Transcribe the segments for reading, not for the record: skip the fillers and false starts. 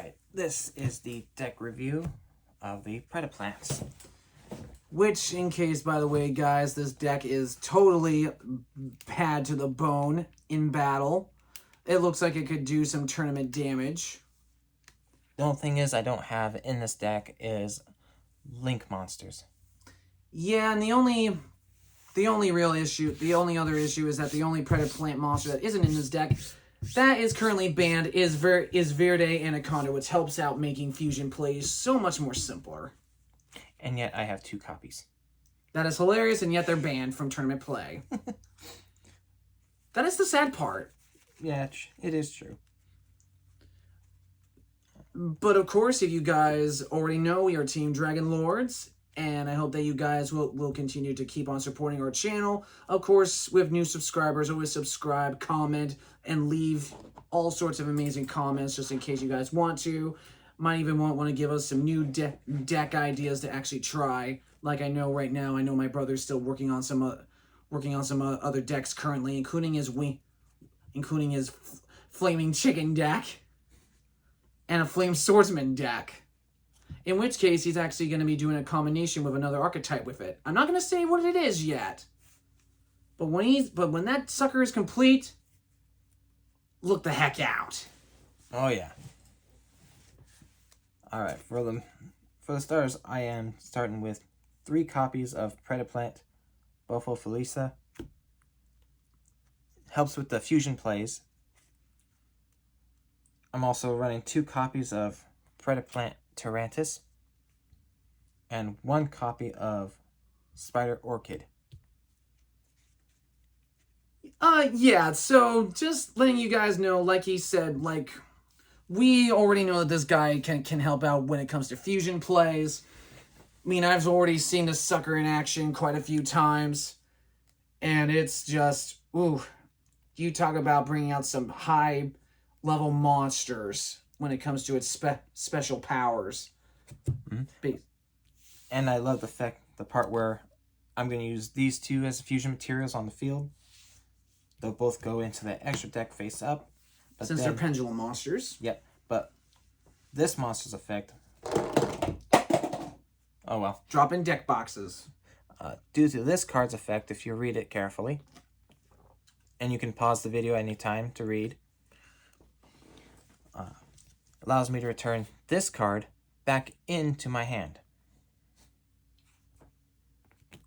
Alright, this is the deck review of the Predaplants. Which, in case, by the way, guys, this deck is totally bad to the bone in battle. It looks like it could do some tournament damage. The only thing is I don't have in this deck is Link monsters. Yeah, and the only other issue is that the only Predaplant monster that isn't in this deck that is currently banned is Verde Anaconda, which helps out making fusion plays so much more simpler. And yet I have 2 copies. That is hilarious, and yet they're banned from tournament play. That is the sad part. Yeah, it is true. But of course, if you guys already know, we are Team Dragon Lords, and I hope that you guys will continue to keep on supporting our channel. Of course, with new subscribers, always subscribe, comment, and leave all sorts of amazing comments just in case you guys want to. Might even want to give us some new deck ideas to actually try. Like I know right now, I know my brother's still working on some other decks currently, including his Flaming Chicken deck and a Flame Swordsman deck. In which case, he's actually going to be doing a combination with another archetype with it. I'm not going to say what it is yet. But when that sucker is complete, look the heck out. Oh yeah. Alright, for the starters, I am starting with 3 copies of Predaplant Buffalo Felisa. Helps with the fusion plays. I'm also running 2 copies of Predaplant Tarantus and 1 copy of Spider Orchid. Yeah, so just letting you guys know, like he said, we already know that this guy can help out when it comes to fusion plays. I mean, I've already seen this sucker in action quite a few times, and it's just, ooh, you talk about bringing out some high-level monsters when it comes to its special powers. Mm-hmm. And I love the part where I'm going to use these 2 as fusion materials on the field. They'll both go into the extra deck face up. Since they're pendulum monsters. Yep, but this monster's effect... Oh well. Drop in deck boxes. Due to this card's effect, if you read it carefully, and you can pause the video anytime to read, allows me to return this card back into my hand,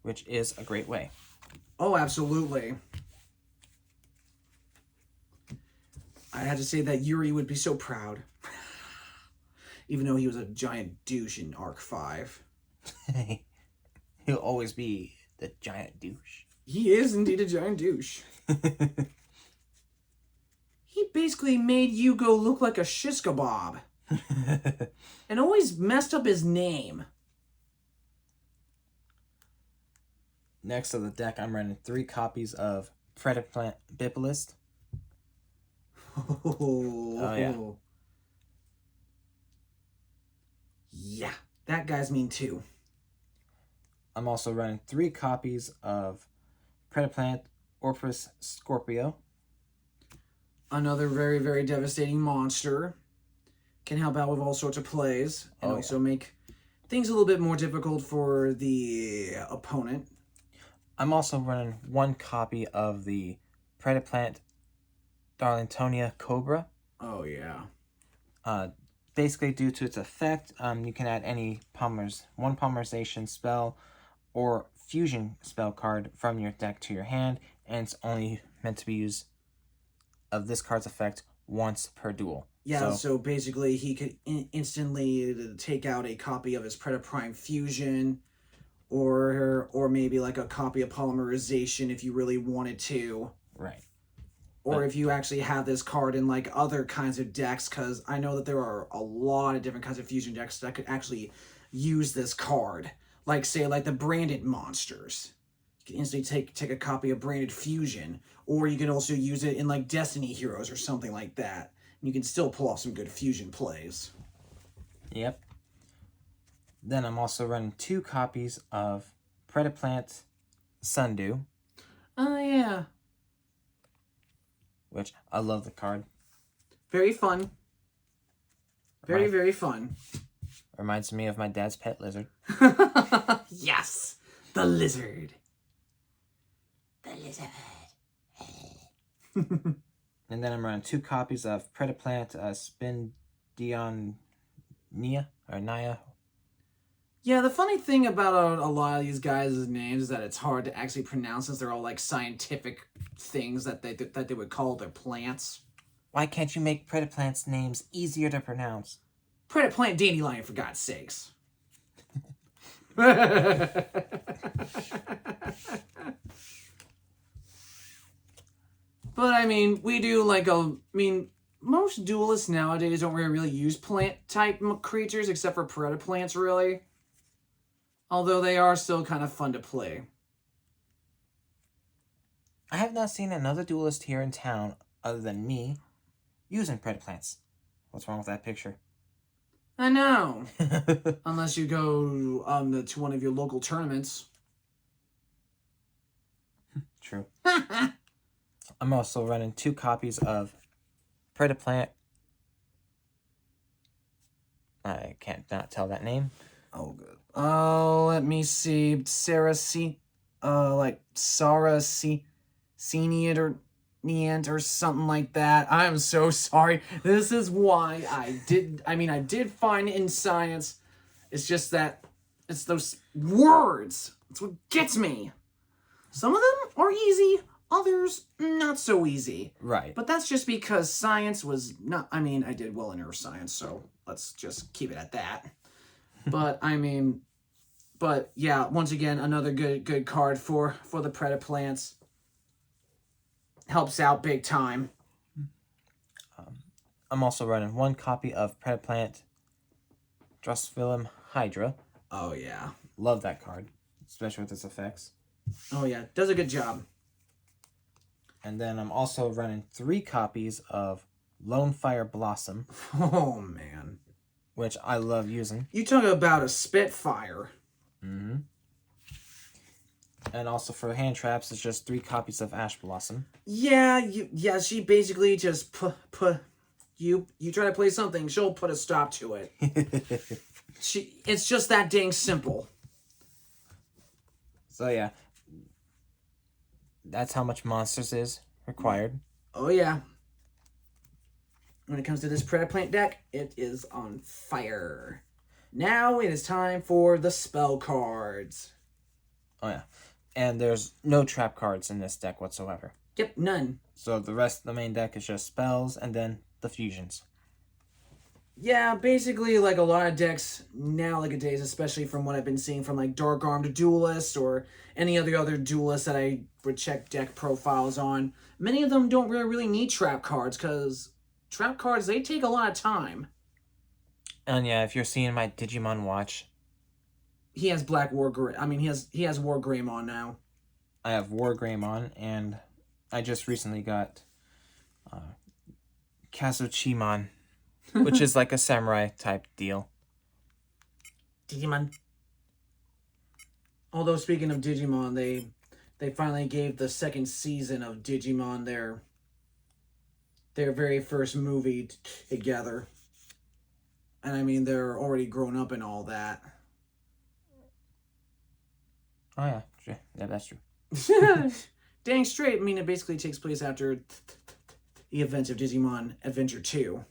which is a great way. Oh, absolutely. I had to say that Yuri would be so proud. Even though he was a giant douche in Arc 5. He'll always be the giant douche. He is indeed a giant douche. He basically made Yugo look like a shish kebab. And always messed up his name. Next to the deck, I'm running 3 copies of Predaplant Bipalist. Oh yeah. Yeah, that guy's mean too. I'm also running 3 copies of Predaplant Orpheus Scorpio. Another very, very devastating monster. Can help out with all sorts of plays. And also make things a little bit more difficult for the opponent. I'm also running 1 copy of the Predaplant Darlingtonia Cobra. Oh, yeah. Basically, due to its effect, you can add any one polymerization spell or fusion spell card from your deck to your hand, and it's only meant to be used of this card's effect once per duel. Yeah, so basically he could instantly take out a copy of his Predaprime Fusion, or maybe like a copy of Polymerization if you really wanted to. Right. Or if you actually have this card in like other kinds of decks, because I know that there are a lot of different kinds of fusion decks that could actually use this card. Like, say, like the branded monsters. You can instantly take a copy of Branded Fusion. Or you can also use it in like Destiny Heroes or something like that. And you can still pull off some good fusion plays. Yep. Then I'm also running 2 copies of Predaplant Sundew. Oh, yeah. Which I love the card. Very fun. Very, very fun. Reminds me of my dad's pet lizard. Yes, the lizard. The lizard. And then I'm running 2 copies of Predaplant Nia. Yeah, the funny thing about a lot of these guys' names is that it's hard to actually pronounce since they're all like scientific things that they would call their plants. Why can't you make Predaplant's names easier to pronounce? Predaplant Dandelion, for God's sakes. But I mean, we do most duelists nowadays don't really use plant type creatures except for predaplants, really. Although they are still kind of fun to play. I have not seen another duelist here in town other than me using Predaplants. What's wrong with that picture? I know. Unless you go to one of your local tournaments. True. I'm also running 2 copies of Predaplant. I can't not tell that name. Oh, good. Oh, let me see. Sarah Seniat or Niant or something like that. I'm so sorry. This is why I did fine in science. It's just that it's those words. That's what gets me. Some of them are easy, others not so easy. Right. But that's just because science was not, I did well in neuroscience, so let's just keep it at that. But yeah, once again, another good card for the Predaplants. Helps out big time. I'm also running 1 copy of Predaplant Drosophilum Hydra. Oh, yeah. Love that card, especially with its effects. Oh, yeah. Does a good job. And then I'm also running 3 copies of Lone Fire Blossom. Oh, man. Which I love using. You talk about a Spitfire. Mm-hmm. And also for hand traps, it's just 3 copies of Ash Blossom. Yeah, she basically just you try to play something, she'll put a stop to it. It's just that dang simple. So yeah, that's how much monsters is required. Oh yeah. When it comes to this Predaplant deck, it is on fire. Now it is time for the spell cards. Oh yeah. And there's no trap cards in this deck whatsoever. Yep, none. So the rest of the main deck is just spells and then the fusions. Yeah, basically like a lot of decks nowadays, especially from what I've been seeing from like Dark Armed Duelists or any of the other duelists that I would check deck profiles on, many of them don't really need trap cards because trap cards, they take a lot of time. And yeah, if you're seeing my Digimon watch, he has Black War he has War Greymon now. I have War Greymon, and I just recently got Kazuchimon, which is like a samurai type deal. Digimon. Although speaking of Digimon, they finally gave the second season of Digimon their very first movie together. And they're already grown up and all that. Oh yeah, yeah, that's true. Dang straight. It basically takes place after the events of Digimon Adventure 2.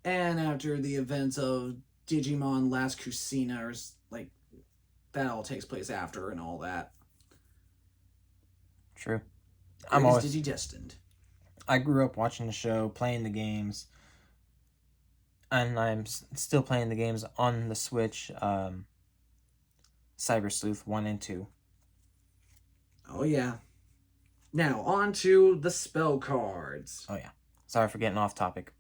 And after the events of Digimon Last Crusade, like, that all takes place after and all that. True. I'm always Digidestined. I grew up watching the show, playing the games, and I'm still playing the games on the Switch. Cyber Sleuth 1 and 2. Oh, yeah. Now, on to the spell cards. Oh, yeah. Sorry for getting off topic.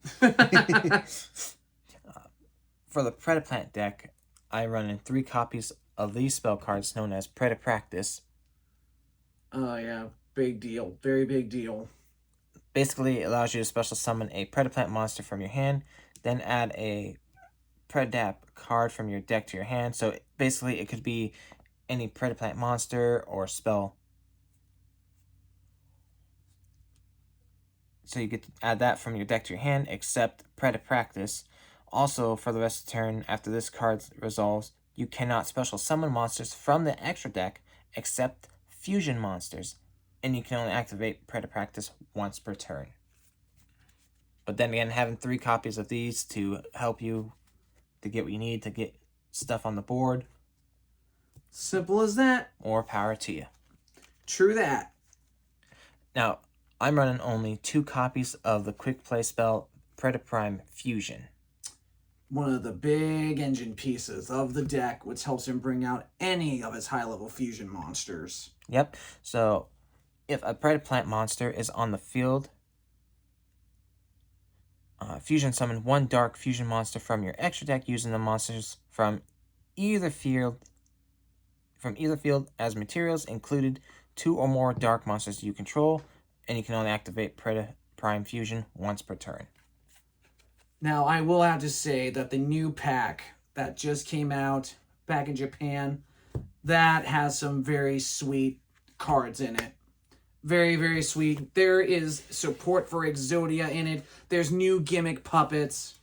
For the Predaplant deck, I run in 3 copies of these spell cards known as Predapractice. Oh, yeah. Big deal. Very big deal. Basically, it allows you to special summon a Predaplant monster from your hand, then add a Predap card from your deck to your hand. So basically, it could be any Predaplant monster or spell. So you get to add that from your deck to your hand, except Practice. Also, for the rest of the turn, after this card resolves, you cannot special summon monsters from the extra deck except fusion monsters, and you can only activate Practice once per turn. But then again, having 3 copies of these to help you to get what you need to get stuff on the board, simple as that. more power to you. True that. Now, I'm running only 2 copies of the quick play spell Prime Fusion. One of the big engine pieces of the deck, which helps him bring out any of his high-level fusion monsters. Yep. So, if a Predaplant monster is on the field, fusion summon 1 dark fusion monster from your extra deck using the monsters from either field as materials, included 2 or more dark monsters you control, and you can only activate Prime Fusion once per turn. Now, I will have to say that the new pack that just came out back in Japan, that has some very sweet cards in it. Very, very sweet. There is support for Exodia in it. There's new gimmick puppets.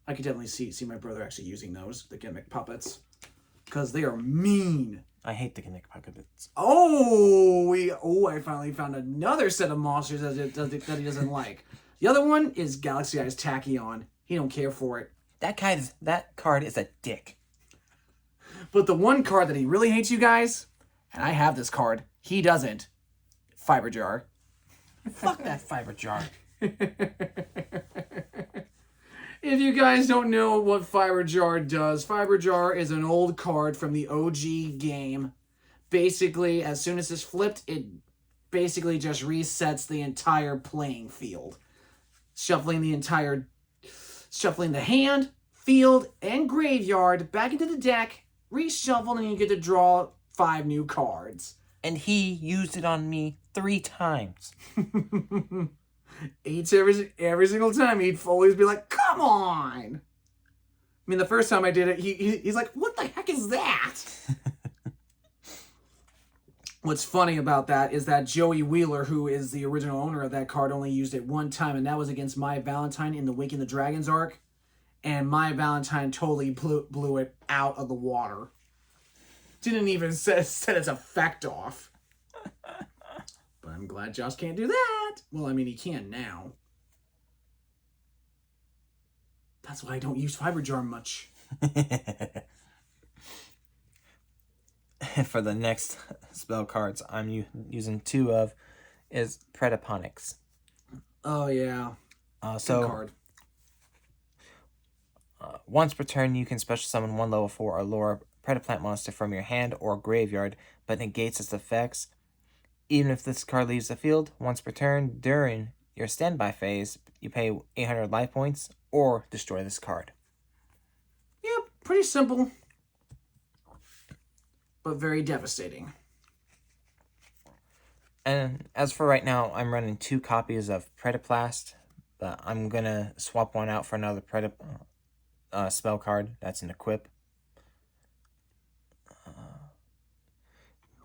I could definitely see my brother actually using those, the gimmick puppets, because they are mean. I hate the gimmick puppets. I finally found another set of monsters that he doesn't like. The other one is Galaxy Eyes Tachyon. He don't care for it. That card is a dick. But the one card that he really hates, you guys, and I have this card, he doesn't. Fiber Jar. Fuck that Fiber Jar. If you guys don't know what Fiber Jar does, Fiber Jar is an old card from the OG game. Basically, as soon as it's flipped, it basically just resets the entire playing field. Shuffling the hand, field, and graveyard back into the deck, reshuffle, and you get to draw 5 new cards. And he used it on me 3 times. Each every single time, he'd always be like, come on! I mean, the first time I did it, he's like, what the heck is that? What's funny about that is that Joey Wheeler, who is the original owner of that card, only used it 1 time, and that was against My Valentine in the Waking the Dragons arc. And My Valentine totally blew it out of the water. Didn't even set its effect off. But I'm glad Josh can't do that. Well, I mean, he can now. That's why I don't use Fiber Jar much. For the next spell cards I'm using 2 of is Predaponics. Oh, yeah. Good card. Once per turn, you can special summon 1 level 4 or lower Predaplant monster from your hand or graveyard, but negates its effects. Even if this card leaves the field, once per turn during your standby phase, you pay 800 life points or destroy this card. Yep, pretty simple. But very devastating. And as for right now, I'm running 2 copies of Predaplast, but I'm going to swap one out for another spell card that's an equip.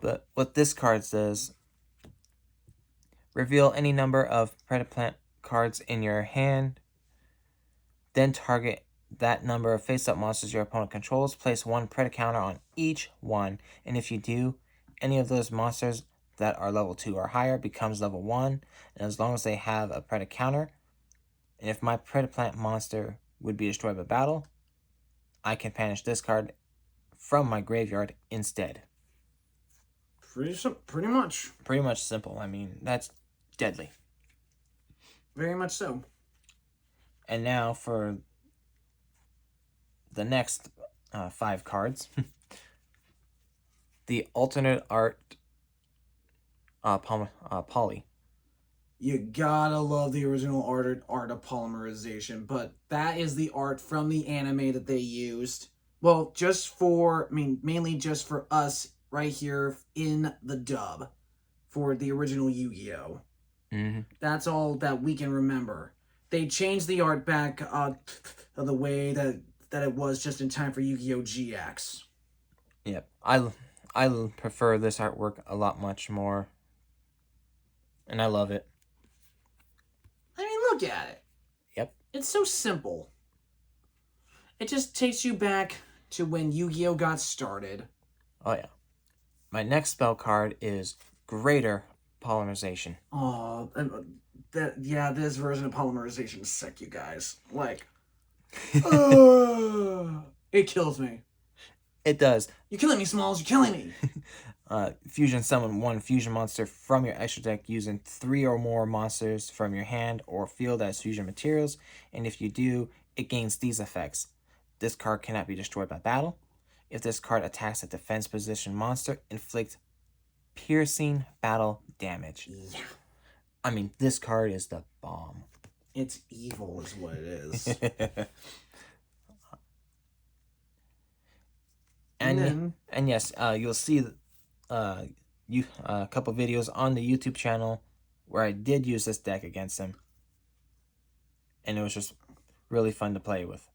But what this card does, reveal any number of Predaplant cards in your hand, then target that number of face-up monsters your opponent controls, place 1 Preda counter on each one, and if you do, any of those monsters that are level 2 or higher becomes level 1, and as long as they have a Preda counter, and if my Predaplant monster would be destroyed by battle, I can banish this card from my graveyard instead. Pretty much. Pretty much simple. I mean, that's deadly. Very much so. And now for the next 5 cards. The alternate art poly. You gotta love the original art of polymerization, but that is the art from the anime that they used. Well, mainly just for us right here in the dub for the original Yu-Gi-Oh! Mm-hmm. That's all that we can remember. They changed the art back the way that it was just in time for Yu-Gi-Oh! GX. Yep. I prefer this artwork a lot much more. And I love it. look at it. Yep. It's so simple. It just takes you back to when Yu-Gi-Oh got started. Oh yeah. My next spell card is Greater Polymerization. Oh, this version of polymerization is sick, you guys. Like, it kills me. It does. You're killing me, Smalls. You're killing me. Fusion summon 1 fusion monster from your extra deck using 3 or more monsters from your hand or field as fusion materials, and if you do, it gains these effects. This card cannot be destroyed by battle. If this card attacks a defense position monster, inflict piercing battle damage. Yeah. I mean, this card is the bomb. It's evil is what it is. and yes, you'll see a couple videos on the YouTube channel where I did use this deck against him, and it was just really fun to play with.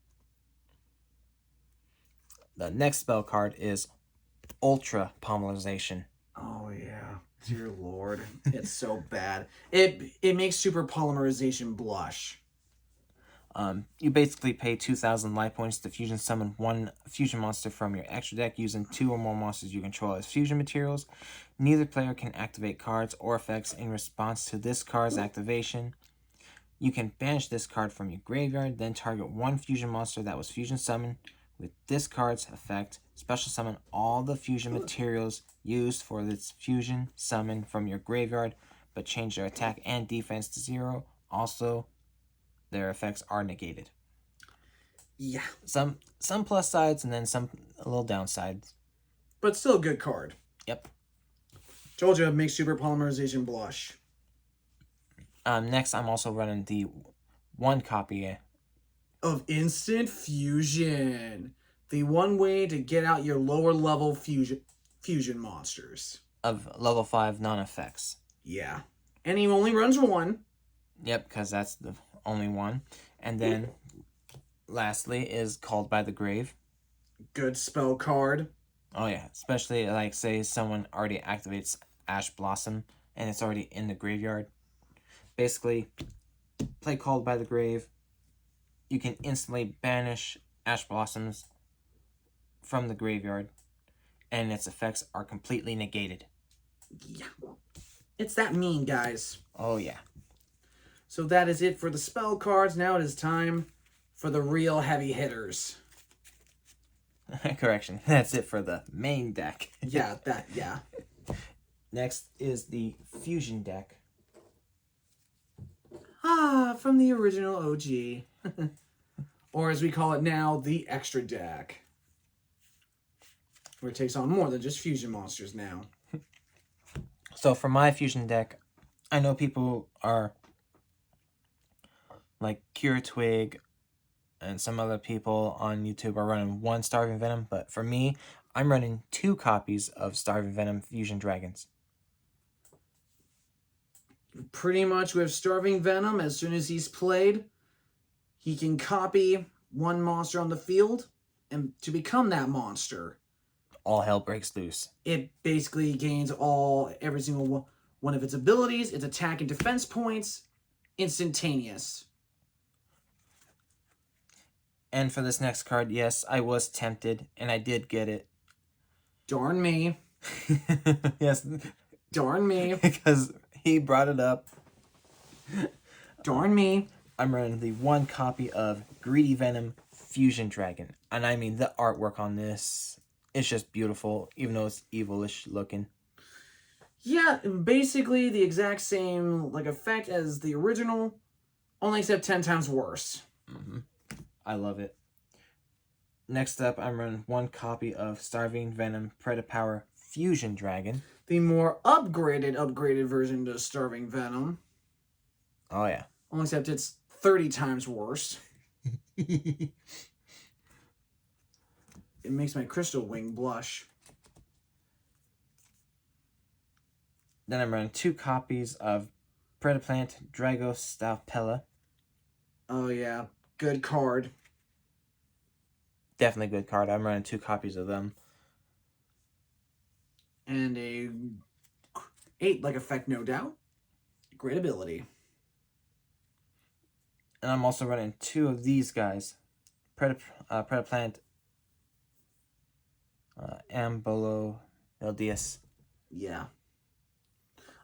The next spell card is Ultra Polymerization. Oh yeah, dear lord, it's so bad. It makes super polymerization blush. You basically pay 2,000 life points to fusion summon 1 fusion monster from your extra deck using 2 or more monsters you control as fusion materials. Neither player can activate cards or effects in response to this card's activation. You can banish this card from your graveyard, then target 1 fusion monster that was fusion summoned. With this card's effect, special summon all the fusion materials used for this fusion summon from your graveyard, but change their attack and defense to 0. Also, their effects are negated. Yeah. Some plus sides and then some a little downsides. But still a good card. Yep. Told you it makes super polymerization blush. Next, I'm also running the 1 copy of instant fusion. The one way to get out your lower level fusion monsters. Of level 5 non-effects. Yeah. And he only runs 1. Yep, because that's the only one. And then, lastly, is Called by the Grave. Good spell card. Oh yeah, especially like say someone already activates Ash Blossom and it's already in the graveyard. Basically, play Called by the Grave. You can instantly banish Ash Blossoms from the graveyard, and its effects are completely negated. Yeah. It's that mean, guys. Oh yeah. So that is it for the spell cards. Now it is time for the real heavy hitters. Correction. That's it for the main deck. Yeah. Next is the Fusion deck. From the original OG. Or as we call it now, the extra deck. Where it takes on more than just fusion monsters now. So for my Fusion deck, I know people are like Cure Twig and some other people on YouTube are running 1 Starving Venom, but for me, I'm running 2 copies of Starving Venom Fusion Dragons. Pretty much with Starving Venom, as soon as he's played, he can copy 1 monster on the field, and to become that monster, All hell breaks loose. it basically gains every single one of its abilities, its attack and defense points, instantaneous. And for this next card, yes, I was tempted, and I did get it. Darn me. Yes. Darn me. Because he brought it up. Darn me. I'm running the 1 copy of Greedy Venom Fusion Dragon. And I mean, the artwork on this, it's just beautiful, even though it's evilish looking. Yeah, basically the exact same effect as the original, only except 10 times worse. Mm-hmm. I love it. Next up, I'm running 1 copy of Starving Venom Predapower Fusion Dragon. The more upgraded version to Starving Venom. Oh, yeah. Only except it's 30 times worse. It makes my Crystal Wing blush. Then I'm running 2 copies of Predaplant Dragostalpella. Oh, yeah. Good card. Definitely good card. I'm running 2 copies of them. And a 8 effect, no doubt. Great ability. And I'm also running 2 of these guys. Predaplant Ambolo Eldius. Yeah.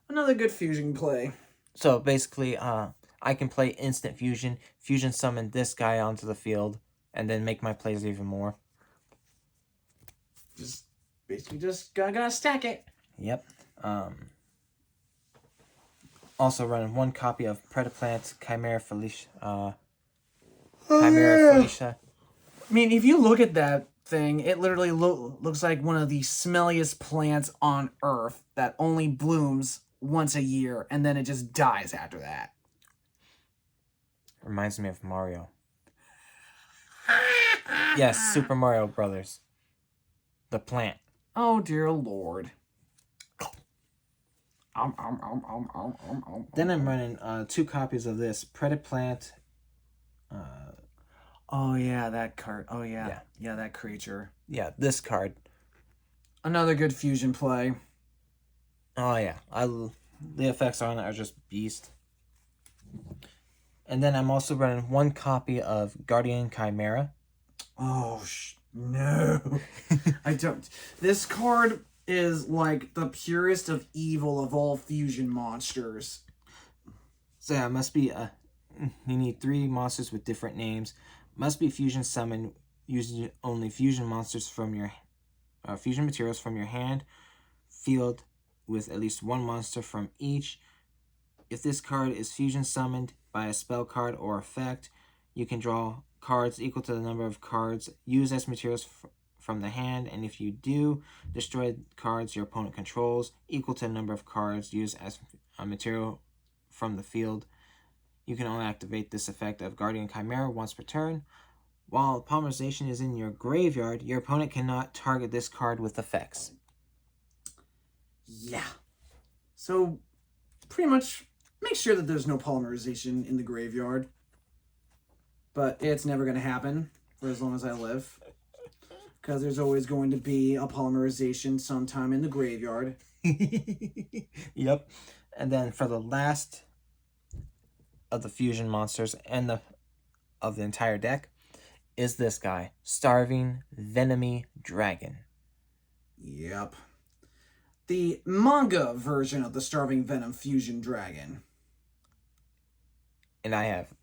Another good fusion play. So basically, I can play instant fusion summon this guy onto the field, and then make my plays even more. Just basically just gotta stack it. Yep. Also running 1 copy of Predaplant Chimera Felicia. Chimera Felicia. I mean, if you look at that thing, it literally looks like one of the smelliest plants on Earth that only blooms once a year, and then it just dies after that. Reminds me of Mario. Yes, Super Mario Brothers. The plant. Oh, dear Lord. Then I'm running 2 copies of this Predaplant. Oh, yeah, that card. Oh, yeah. Yeah, that creature. Yeah, this card. Another good fusion play. Oh, yeah. The effects on it are just beast. And then I'm also running 1 copy of Guardian Chimera. Oh, no. I don't. This card is like the purest of evil of all fusion monsters. So yeah, it must be you need 3 monsters with different names. Must be fusion summon using only fusion monsters from your fusion materials from your hand, field with at least 1 monster from each. If this card is fusion summoned by a spell card or effect, you can draw cards equal to the number of cards used as materials from the hand, and if you do, destroy cards your opponent controls equal to the number of cards used as a material from the field. You can only activate this effect of Guardian Chimera once per turn. While polymerization is in your graveyard, your opponent cannot target this card with effects. Yeah. So, pretty much make sure that there's no polymerization in the graveyard. But it's never going to happen for as long as I live. Because there's always going to be a polymerization sometime in the graveyard. Yep. And then for the last of the fusion monsters and of the entire deck is this guy, Starving Venomy Dragon. Yep. The manga version of the Starving Venom Fusion Dragon. And I have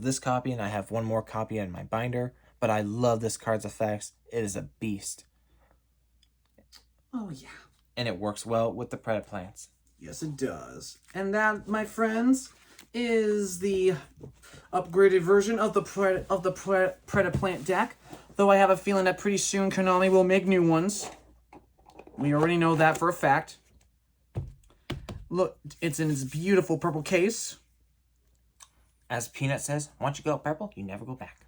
this copy, and I have 1 more copy in my binder, but I love this card's effects. It is a beast. Oh, yeah. And it works well with the Predaplants. Yes, it does. And that, my friends, is the upgraded version of the Predaplant deck. Though I have a feeling that pretty soon Konami will make new ones. We already know that for a fact. Look, it's in its beautiful purple case. As Peanut says, once you go purple, you never go back.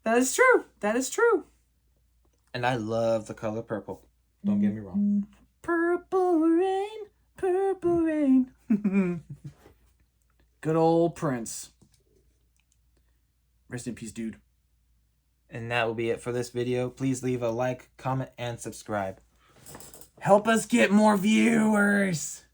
That is true. That is true. And I love the color purple. Don't get me wrong. Purple rain, purple rain. Good old Prince. Rest in peace, dude. And that will be it for this video. Please leave a like, comment, and subscribe. Help us get more viewers.